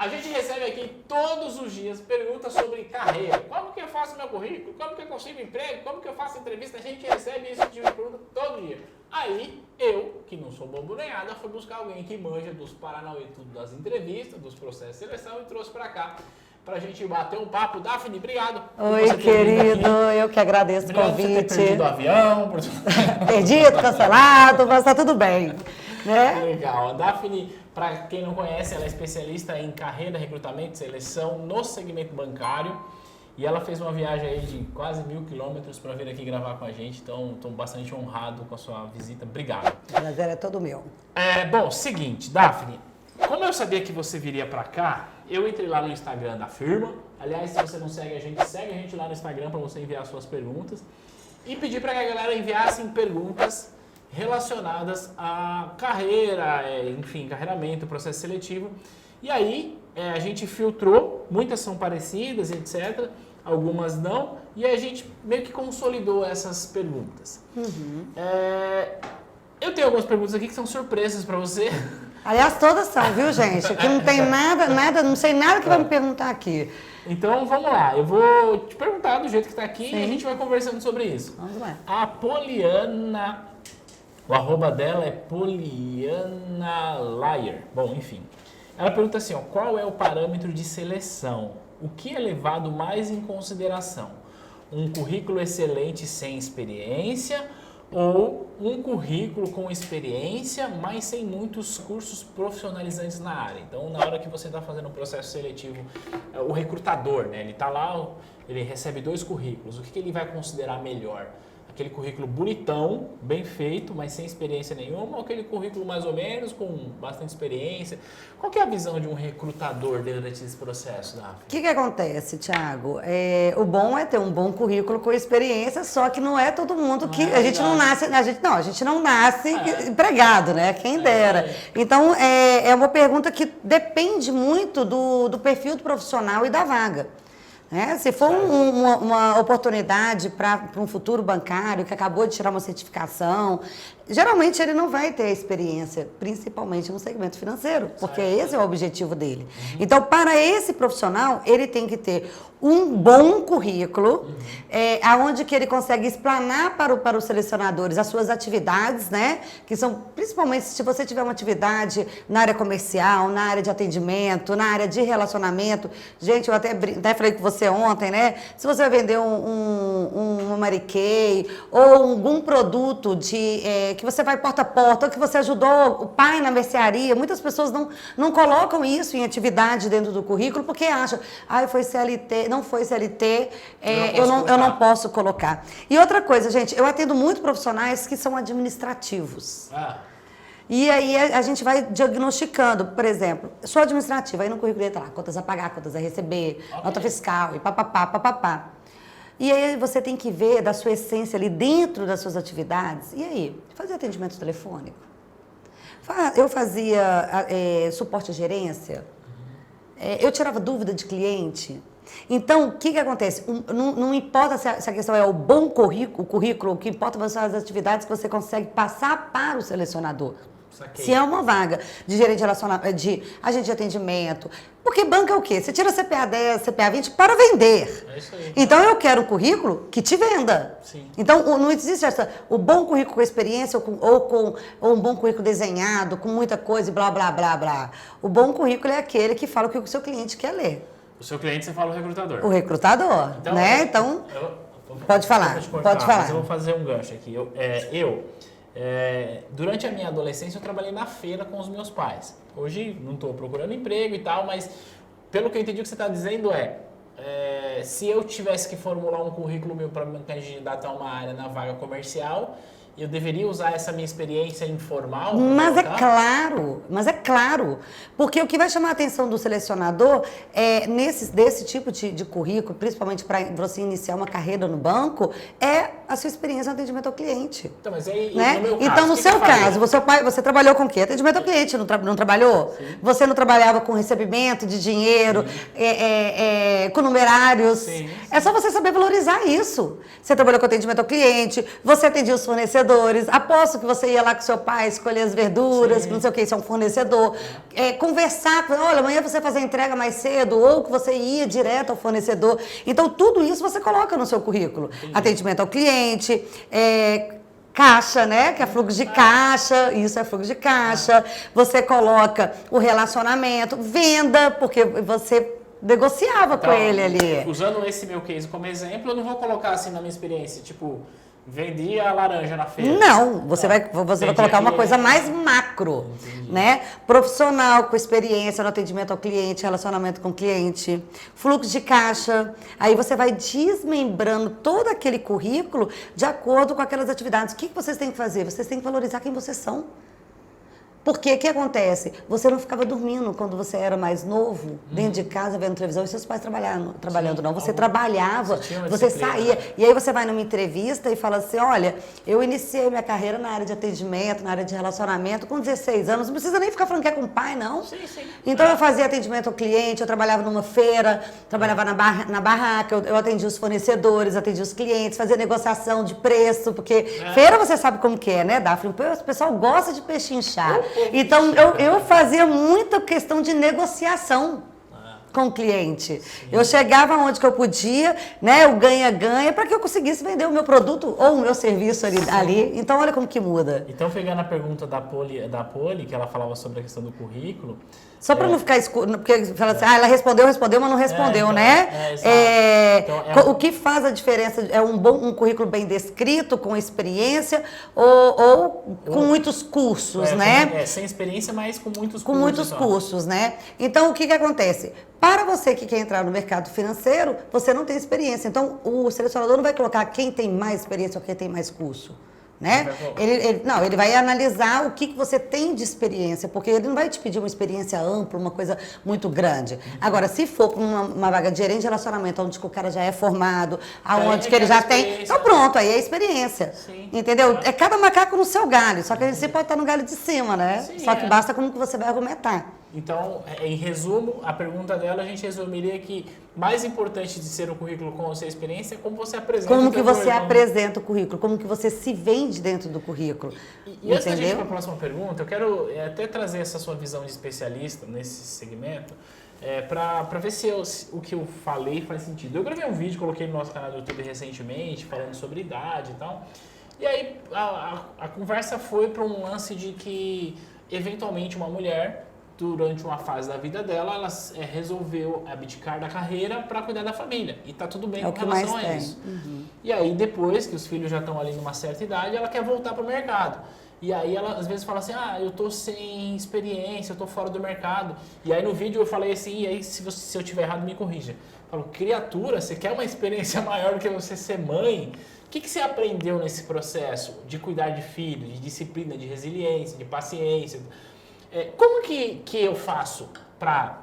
A gente recebe aqui todos os dias perguntas sobre carreira. Como que eu faço meu currículo? Como que eu consigo emprego? Como que eu faço entrevista? A gente recebe esse tipo de pergunta todo dia. Aí, eu, que não sou bobo nem nada, fui buscar alguém que manja dos paranauê tudo das entrevistas, dos processos de seleção e trouxe pra cá pra gente bater um papo. Daphne, obrigado. Oi, querido, eu que agradeço o convite. Por ter perdido o avião. Perdido, cancelado, mas tá tudo bem. Né? Legal. A Daphne, para quem não conhece, ela é especialista em carreira, recrutamento e seleção no segmento bancário. E ela fez uma viagem aí de quase 1.000 quilômetros para vir aqui gravar com a gente. Então, estou bastante honrado com a sua visita. Obrigado. O prazer é todo meu. Bom, seguinte, Daphne. Como eu sabia que você viria para cá, eu entrei lá no Instagram da firma. Aliás, se você não segue a gente lá no Instagram para você enviar suas perguntas. E pedi para que a galera enviasse perguntas relacionadas à carreira, enfim, carreiramento, processo seletivo. E aí, a gente filtrou, muitas são parecidas, etc., algumas não, e a gente meio que consolidou essas perguntas. Uhum. Eu tenho algumas perguntas aqui que são surpresas para você. Aliás, todas são, viu, gente? Aqui não tem nada, não sei nada que vai me perguntar aqui. Então, vamos lá. Eu vou te perguntar do jeito que está aqui. Sim. E a gente vai conversando sobre isso. Vamos lá. A Poliana, o arroba dela é Poliana Liar. Bom, enfim. Ela pergunta assim, ó, qual é o parâmetro de seleção? O que é levado mais em consideração? Um currículo excelente sem experiência ou um currículo com experiência, mas sem muitos cursos profissionalizantes na área? Então, na hora que você está fazendo um processo seletivo, o recrutador, né, ele está lá, ele recebe 2 currículos. O que ele vai considerar melhor? Aquele currículo bonitão, bem feito, mas sem experiência nenhuma, ou aquele currículo mais ou menos, com bastante experiência? Qual que é a visão de um recrutador durante esse processo, Daphne? O que acontece, Thiago? O bom é ter um bom currículo com experiência, só que não é todo mundo que... A gente não nasce empregado, né? Quem dera. Então, é uma pergunta que depende muito do perfil do profissional e da vaga. Se for uma oportunidade para um futuro bancário que acabou de tirar uma certificação, geralmente ele não vai ter experiência, principalmente no segmento financeiro, porque esse é o objetivo dele. Então, para esse profissional, ele tem que ter um bom currículo, aonde que ele consegue explanar para os selecionadores as suas atividades, né? Que são, principalmente, se você tiver uma atividade na área comercial, na área de atendimento, na área de relacionamento. Gente, eu até falei com você ontem, né? Se você vai vender um Mary Kay ou algum produto que você vai porta a porta, ou que você ajudou o pai na mercearia, muitas pessoas não colocam isso em atividade dentro do currículo porque acham, foi CLT, não foi CLT, eu não posso colocar. E outra coisa, gente, eu atendo muito profissionais que são administrativos. E aí a gente vai diagnosticando, por exemplo, sou administrativa, aí no currículo entra lá, contas a pagar, contas a receber, nota fiscal e papapá. E aí você tem que ver da sua essência ali dentro das suas atividades. E aí, fazer atendimento telefônico? Eu fazia suporte à gerência? Eu tirava dúvida de cliente? Então, o que acontece? Não importa se a questão é o bom currículo, o que importa são as atividades que você consegue passar para o selecionador. Saquei. Se é uma vaga de gerente de relacionamento, de agente de atendimento. Porque banca é o quê? Você tira CPA 10, CPA 20 para vender. É isso aí. Então, eu quero um currículo que te venda. Sim. Então, não existe o bom currículo com experiência ou um bom currículo desenhado, com muita coisa e blá, blá, blá, blá. O bom currículo é aquele que fala o que o seu cliente quer ler. O seu cliente, você fala o recrutador. O recrutador, então, né? Então, pode falar, pode falar. Mas eu vou fazer um gancho aqui. Durante a minha adolescência, eu trabalhei na feira com os meus pais. Hoje, não estou procurando emprego e tal, mas pelo que eu entendi, o que você está dizendo se eu tivesse que formular um currículo meu para me candidatar a uma área na vaga comercial, eu deveria usar essa minha experiência informal? Mas é claro, porque o que vai chamar a atenção do selecionador desse tipo de currículo, principalmente para você iniciar uma carreira no banco, é a sua experiência no atendimento ao cliente. Então, mas aí, né? no meu caso, então, no seu caso, você trabalhou com o quê? Atendimento ao cliente, não trabalhou? Sim. Você não trabalhava com recebimento de dinheiro, com numerários? Sim. É só você saber valorizar isso. Você trabalhou com atendimento ao cliente, você atendia os fornecedores, fornecedores. Aposto que você ia lá com seu pai escolher as verduras, que não sei o que, isso é um fornecedor. Conversar, olha, amanhã você fazer a entrega mais cedo, ou que você ia direto ao fornecedor. Então, tudo isso você coloca no seu currículo. Atendimento ao cliente, caixa, né? Que é fluxo de caixa, isso é fluxo de caixa. Você coloca o relacionamento, venda, porque você negociava com ele ali. Usando esse meu case como exemplo, eu não vou colocar assim na minha experiência, tipo, vendi a laranja na feira. Não, você vai colocar uma coisa mais macro, né? Profissional, com experiência no atendimento ao cliente, relacionamento com o cliente, fluxo de caixa. Aí você vai desmembrando todo aquele currículo de acordo com aquelas atividades. O que vocês têm que fazer? Vocês têm que valorizar quem vocês são. Porque o que acontece? Você não ficava dormindo quando você era mais novo, dentro de casa, vendo televisão, e seus pais trabalhando não. Você trabalhava, você saía. E aí você vai numa entrevista e fala assim, olha, eu iniciei minha carreira na área de atendimento, na área de relacionamento, com 16 anos. Não precisa nem ficar falando que é com o pai, não. Sim. Então eu fazia atendimento ao cliente, eu trabalhava numa feira, trabalhava na barraca, eu atendia os fornecedores, atendia os clientes, fazia negociação de preço, porque feira você sabe como que é, né, Daphne? O pessoal gosta de pechinchar. Então, eu fazia muita questão de negociação com o cliente. Sim. Eu chegava onde que eu podia, né, o ganha-ganha, para que eu conseguisse vender o meu produto ou o meu serviço ali. Então, olha como que muda. Então, pegando a pergunta da Poli, que ela falava sobre a questão do currículo... Só para não ficar escuro, porque fala assim, ela respondeu, mas não respondeu, né? O que faz a diferença é um currículo bem descrito, com experiência, ou com muitos cursos, né? Sem experiência, mas com muitos cursos. Com muitos cursos, né? Então, o que acontece? Para você que quer entrar no mercado financeiro, você não tem experiência. Então, o selecionador não vai colocar quem tem mais experiência ou quem tem mais curso. Né? Ele vai analisar o que você tem de experiência, porque ele não vai te pedir uma experiência ampla, uma coisa muito grande. Agora, se for para uma vaga de gerente de relacionamento, onde o cara já é formado, aonde que ele já tem, então pronto, aí é experiência. Sim. Entendeu? É cada macaco no seu galho, só que você pode estar no galho de cima, né? Sim, só que basta como que você vai argumentar. Então, em resumo, a pergunta dela, a gente resumiria que mais importante de ser um currículo com a sua experiência é como você apresenta como que você apresenta o currículo, como que você se vende dentro do currículo. E antes da gente ir para a próxima pergunta, eu quero até trazer essa sua visão de especialista nesse segmento, para ver se o que eu falei faz sentido. Eu gravei um vídeo, coloquei no nosso canal do YouTube recentemente, falando sobre idade e tal. E aí a conversa foi para um lance de que, eventualmente, uma mulher, durante uma fase da vida dela, ela resolveu abdicar da carreira para cuidar da família. E tá tudo bem com relação a isso. E aí, depois que os filhos já estão ali numa certa idade, ela quer voltar para o mercado. E aí ela às vezes fala assim, eu tô sem experiência, eu tô fora do mercado. E aí no vídeo eu falei assim, e aí se eu tiver errado, me corrija. Eu falo, criatura, você quer uma experiência maior do que você ser mãe? O que você aprendeu nesse processo de cuidar de filho, de disciplina, de resiliência, de paciência? Como que eu faço para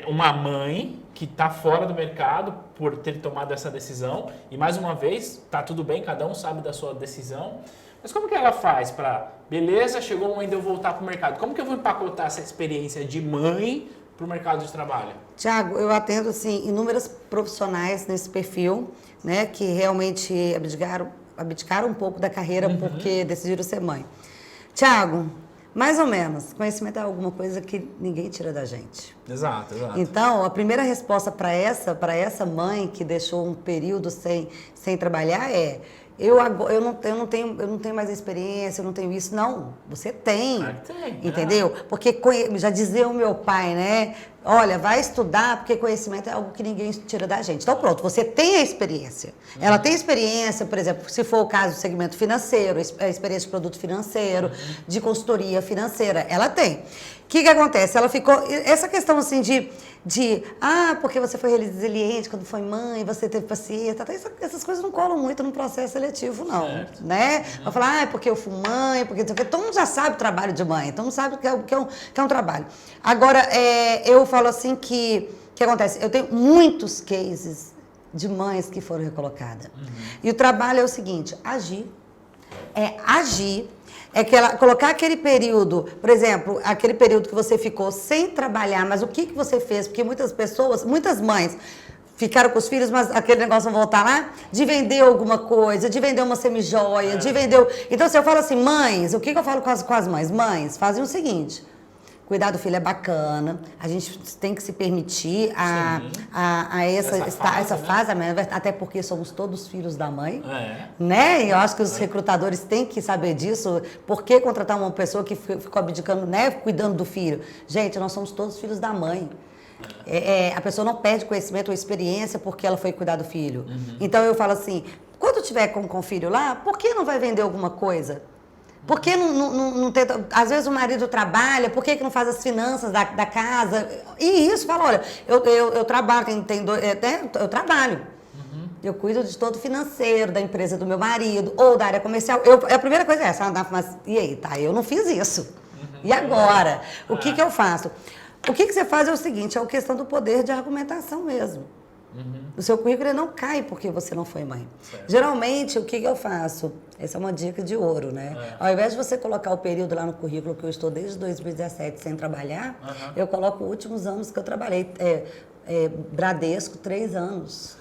uma mãe que está fora do mercado por ter tomado essa decisão, e mais uma vez, tá tudo bem, cada um sabe da sua decisão, mas como que ela faz para, beleza, chegou o momento de eu voltar para o mercado, como que eu vou empacotar essa experiência de mãe para o mercado de trabalho? Tiago, eu atendo assim, inúmeras profissionais nesse perfil, né, que realmente abdicaram um pouco da carreira porque decidiram ser mãe. Tiago, mais ou menos. Conhecimento é alguma coisa que ninguém tira da gente. Exato. Então, a primeira resposta para essa mãe que deixou um período sem trabalhar é: eu não tenho mais experiência, eu não tenho isso. Não, você tem. Entendeu? Porque já dizia o meu pai, né? Olha, vai estudar, porque conhecimento é algo que ninguém tira da gente. Então, pronto, você tem a experiência. Ela tem experiência, por exemplo, se for o caso do segmento financeiro, a experiência de produto financeiro, de consultoria financeira, ela tem. O que acontece? Ela ficou... Essa questão, assim, porque você foi resiliente quando foi mãe, você teve paciência, essas coisas não colam muito no processo seletivo, não. Certo. Né? Vai falar, porque eu fui mãe, porque... Todo mundo já sabe o trabalho de mãe, todo mundo sabe que é um trabalho. Agora, eu falo assim que acontece? Eu tenho muitos cases de mães que foram recolocadas. E o trabalho é o seguinte, agir. Colocar aquele período, por exemplo, aquele período que você ficou sem trabalhar, mas o que você fez? Porque muitas mães ficaram com os filhos, mas aquele negócio não voltar lá, de vender alguma coisa, de vender uma semijoia, de vender... Então, se eu falo assim, mães, o que eu falo com as mães? Mães, fazem o seguinte, cuidar do filho é bacana, a gente tem que se permitir essa fase, até porque somos todos filhos da mãe, né? E eu acho que os recrutadores têm que saber disso, por que contratar uma pessoa que ficou abdicando, né, cuidando do filho? Gente, nós somos todos filhos da mãe. A pessoa não perde conhecimento ou experiência porque ela foi cuidar do filho. Então eu falo assim, quando tiver com o filho lá, por que não vai vender alguma coisa? Por que não tenta... Às vezes o marido trabalha, por que não faz as finanças da casa? E isso, fala, olha, eu trabalho, eu trabalho. Eu cuido de todo o financeiro da empresa do meu marido ou da área comercial. A primeira coisa é essa, mas e aí, tá, eu não fiz isso. E agora? O que eu faço? O que você faz é o seguinte, é a questão do poder de argumentação mesmo. O seu currículo não cai porque você não foi mãe. Certo. Geralmente, o que eu faço? Essa é uma dica de ouro, né? Ao invés de você colocar o período lá no currículo que eu estou desde 2017 sem trabalhar, eu coloco os últimos anos que eu trabalhei. Bradesco, 3 anos.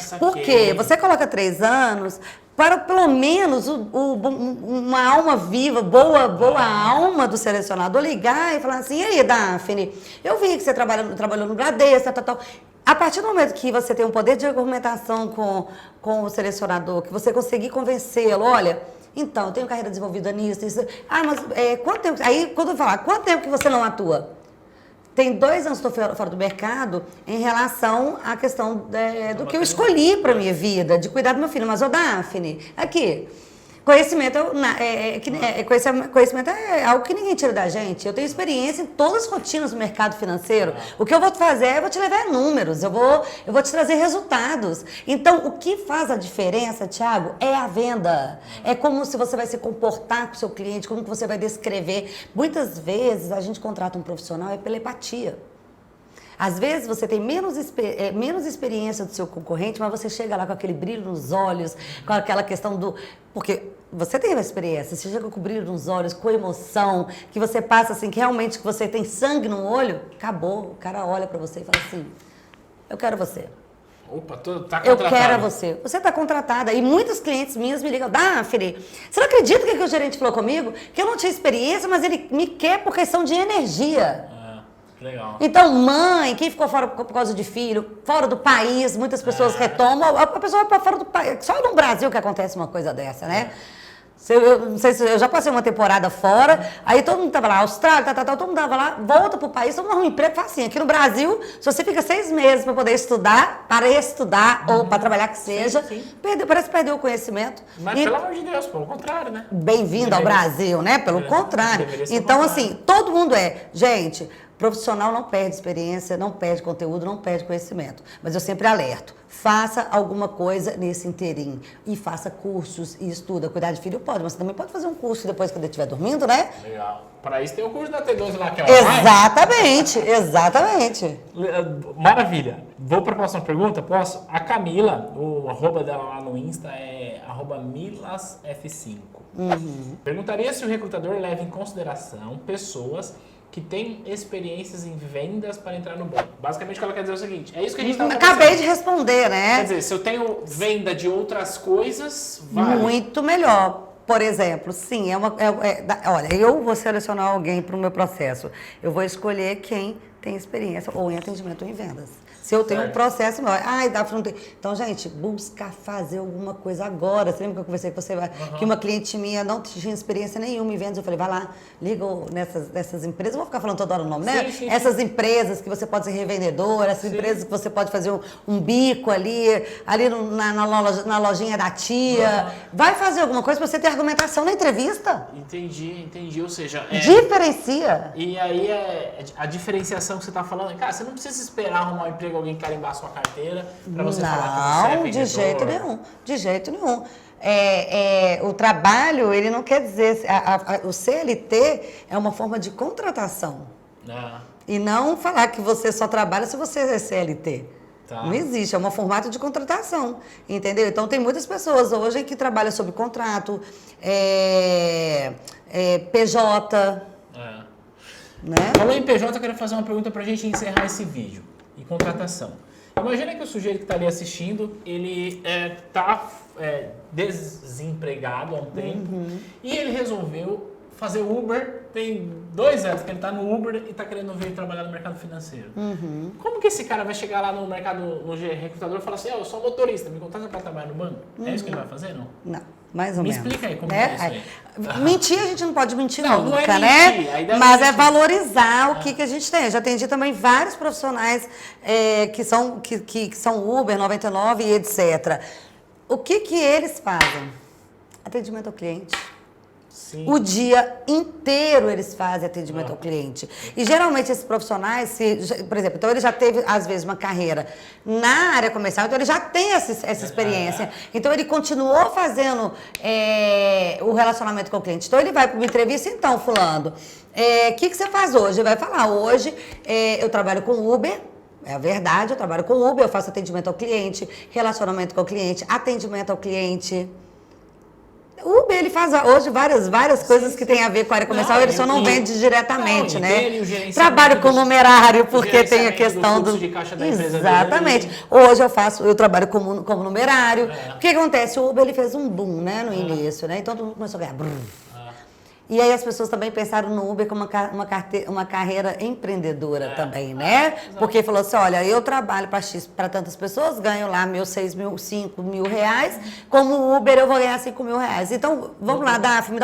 Saquei. Por quê? Você coloca 3 anos... para pelo menos uma alma viva, boa alma do selecionador ligar e falar assim, e aí, Daphne, eu vi que você trabalhou no Bradesco, tal. A partir do momento que você tem um poder de argumentação com o selecionador, que você conseguir convencê-lo, olha, então, eu tenho carreira desenvolvida nisso, isso. Mas quanto tempo... Aí, quando eu falar, quanto tempo que você não atua? Tem 2 anos que estou fora do mercado em relação à questão do que eu escolhi para a minha vida, de cuidar do meu filho. Mas, Daphne, aqui, conhecimento conhecimento é algo que ninguém tira da gente. Eu tenho experiência em todas as rotinas do mercado financeiro. O que eu vou fazer, eu vou te levar a números, eu vou te trazer resultados. Então, o que faz a diferença, Thiago, é a venda. É como se você vai se comportar com o seu cliente, como que você vai descrever. Muitas vezes, a gente contrata um profissional pela empatia. Às vezes você tem menos experiência do seu concorrente, mas você chega lá com aquele brilho nos olhos, com aquela questão do... Porque você tem uma experiência, você chega com brilho nos olhos, com emoção, que você passa assim, que realmente que você tem sangue no olho, acabou. O cara olha pra você e fala assim, eu quero você. Opa, tá contratada. Eu quero você. Você está contratada. E muitos clientes minhas me ligam, Daphne, você não acredita que o gerente falou comigo? Que eu não tinha experiência, mas ele me quer por questão de energia. Legal. Então, mãe, quem ficou fora por causa de filho, fora do país, muitas pessoas retomam, a pessoa vai para fora do país. Só no Brasil que acontece uma coisa dessa, né? Eu não sei se eu já passei uma temporada fora, aí todo mundo tava lá, Austrália, todo mundo tava lá, volta pro país, todo mundo arruma um emprego facinho. Aqui no Brasil, se você fica 6 meses para poder estudar, ou para trabalhar que seja, parece que perdeu o conhecimento. Mas pelo amor de Deus, pelo contrário, né? Bem-vindo ao Brasil, né? Pelo contrário. Então, assim, todo mundo gente, profissional não perde experiência, não perde conteúdo, não perde conhecimento. Mas eu sempre alerto, faça alguma coisa nesse inteirinho. E faça cursos e estuda. Cuidar de filho pode, mas você também pode fazer um curso depois que ele estiver dormindo, né? Legal. Para isso tem o curso da T12 lá, que é online. Exatamente. Maravilha. Vou para a próxima pergunta? Posso? A Camila, o arroba dela lá no Insta é @milasf5. Perguntaria se o recrutador leva em consideração pessoas que tem experiências em vendas para entrar no banco. Basicamente, o que ela quer dizer é o seguinte, é isso que a gente estava conversando. Acabei de responder, né? Quer dizer, se eu tenho venda de outras coisas, vale. Muito melhor. Por exemplo, sim, olha, eu vou selecionar alguém para o meu processo. Eu vou escolher quem tem experiência ou em atendimento ou em vendas. Se eu tenho um processo maior. Daphne, não tem. Então, gente, busca fazer alguma coisa agora. Você lembra que eu conversei com você? Que uma cliente minha não tinha experiência nenhuma em vendas. Eu falei, vai lá, liga nessas empresas. Eu vou ficar falando toda hora o nome, né? Sim. Essas empresas que você pode ser revendedor, essas empresas que você pode fazer um bico ali na lojinha da tia. Vai fazer alguma coisa para você ter argumentação na entrevista. Entendi. Ou seja... Diferencia. E aí, a diferenciação que você está falando, cara, você não precisa esperar arrumar um emprego, alguém carimbar a sua carteira para você falar que você é vendedor. Não, de jeito nenhum. O trabalho, ele não quer dizer... o CLT é uma forma de contratação. E não falar que você só trabalha se você é CLT. Tá. Não existe, é um formato de contratação, entendeu? Então, tem muitas pessoas hoje que trabalham sob contrato, PJ... Né? Falou em PJ, eu quero fazer uma pergunta para a gente encerrar esse vídeo. E contratação. Imagina que o sujeito que está ali assistindo, ele está desempregado há um tempo e ele resolveu fazer Uber. Tem 2 anos que ele está no Uber e está querendo vir trabalhar no mercado financeiro. Como que esse cara vai chegar lá no mercado, no recrutador e falar assim, eu sou motorista, me contrata para trabalhar no banco? É isso que ele vai fazer, não? Não, mais ou Me menos. explica aí como é isso aí. Mentir, a gente não pode mentir Não, nunca, não é né? mentir, a ideia Mas não é é mentir. valorizar o que a gente tem. Eu já atendi também vários profissionais que são Uber, 99 e etc. O que eles fazem? Atendimento ao cliente. Sim. O dia inteiro eles fazem atendimento ao cliente. E geralmente esses profissionais, por exemplo, então ele já teve, às vezes, uma carreira na área comercial, então ele já tem essa experiência. Então ele continuou fazendo o relacionamento com o cliente. Então ele vai para uma entrevista, então, fulano, o que você faz hoje? Ele vai falar, hoje eu trabalho com Uber. É a verdade, eu trabalho com Uber, eu faço atendimento ao cliente, relacionamento com o cliente, atendimento ao cliente. O Uber, ele faz hoje várias coisas que tem a ver com a área comercial, ele só não vende diretamente, né? Trabalho com numerário, porque tem a questão do... de caixa da empresa Exatamente. dele. Hoje eu trabalho como numerário. O que acontece? O Uber, ele fez um boom, né, no início, né? Então todo mundo começou a ganhar. E aí as pessoas também pensaram no Uber como uma carreira empreendedora também, né? Porque falou assim, olha, eu trabalho para tantas pessoas, ganho lá meus 6 mil, 5 mil reais, como Uber eu vou ganhar 5 mil reais. Então, vamos lá, Daphne,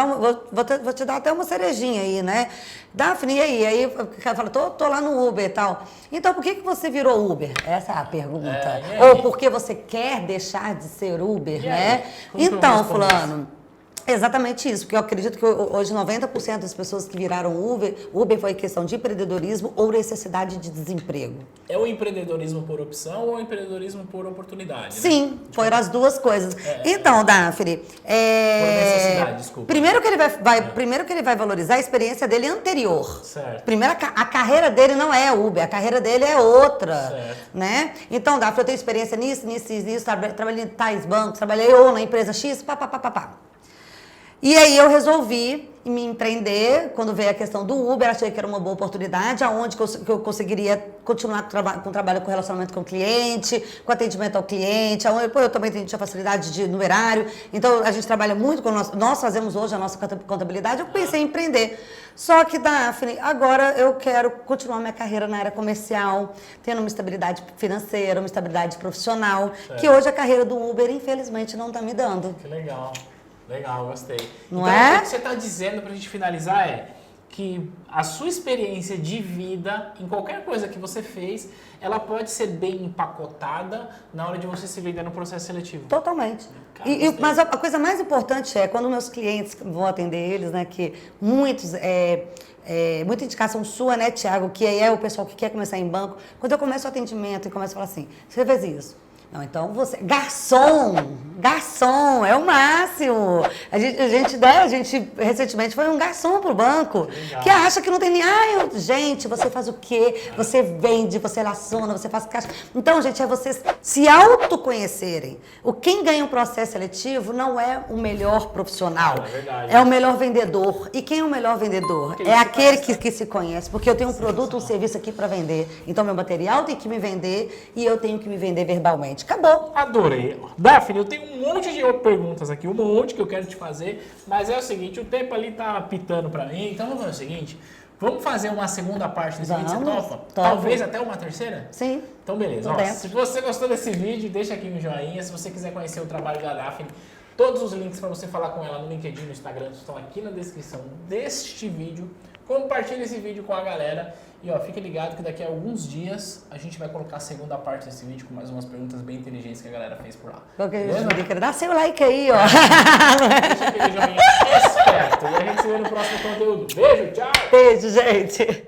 vou te dar até uma cerejinha aí, né? Daphne, e aí? Aí o cara fala, tô lá no Uber e tal. Então, por que você virou Uber? Essa é a pergunta. Ou por que você quer deixar de ser Uber, né? Então, fulano... Exatamente isso, porque eu acredito que hoje 90% das pessoas que viraram Uber foi questão de empreendedorismo ou necessidade de desemprego. É o empreendedorismo por opção ou o empreendedorismo por oportunidade? Sim, né? Foram as duas coisas. Então, Daphne... Por necessidade, desculpa. Primeiro que ele vai valorizar a experiência dele anterior. Certo. Primeiro, a carreira dele não é Uber, a carreira dele é outra. Certo. Né? Então, Daphne, eu tenho experiência nisso, trabalhei em tais bancos, trabalhei ou na empresa X, pá. E aí eu resolvi me empreender, quando veio a questão do Uber, achei que era uma boa oportunidade, aonde que eu conseguiria continuar com trabalho com relacionamento com o cliente, com atendimento ao cliente, aonde eu também tinha facilidade de numerário, então a gente trabalha muito com nós fazemos hoje a nossa contabilidade, eu pensei em empreender. Só que, Daphne, agora eu quero continuar minha carreira na área comercial, tendo uma estabilidade financeira, uma estabilidade profissional, que hoje a carreira do Uber, infelizmente, não está me dando. Que legal. Legal, gostei. Não então, é? O que você está dizendo para a gente finalizar é que a sua experiência de vida, em qualquer coisa que você fez, ela pode ser bem empacotada na hora de você se vender no processo seletivo. Totalmente. Cara, mas a coisa mais importante é, quando meus clientes vão atender eles, né, que muitos... muita indicação sua, né, Thiago, que é o pessoal que quer começar em banco. Quando eu começo o atendimento e começo a falar assim, você fez isso? Não, então você... Garçom, é o máximo. A gente recentemente foi um garçom pro banco, que acha que não tem nem... gente, você faz o quê? Você vende, você relaciona, você faz caixa. Então, gente, é vocês se autoconhecerem. Quem ganha um processo seletivo não é o melhor profissional, é o melhor vendedor. E quem é o melhor vendedor? É aquele que se conhece, porque eu tenho um produto, um serviço aqui para vender. Então, meu material tem que me vender e eu tenho que me vender verbalmente. Acabou. Adorei. Daphne, eu tenho um monte de perguntas aqui, um monte que eu quero te fazer, mas é o seguinte, o tempo ali tá pitando pra mim, então vamos fazer o seguinte, vamos fazer uma segunda parte desse vídeo, você topa? Talvez até uma terceira? Sim. Então beleza, se você gostou desse vídeo, deixa aqui um joinha, se você quiser conhecer o trabalho da Daphne, todos os links para você falar com ela no LinkedIn, no Instagram, estão aqui na descrição deste vídeo. Compartilhe esse vídeo com a galera e fique ligado que daqui a alguns dias a gente vai colocar a segunda parte desse vídeo com mais umas perguntas bem inteligentes que a galera fez por lá. Dá seu like aí, ó. Deixa aquele joinha esperto e a gente se vê no próximo conteúdo. Beijo, tchau! Beijo, gente!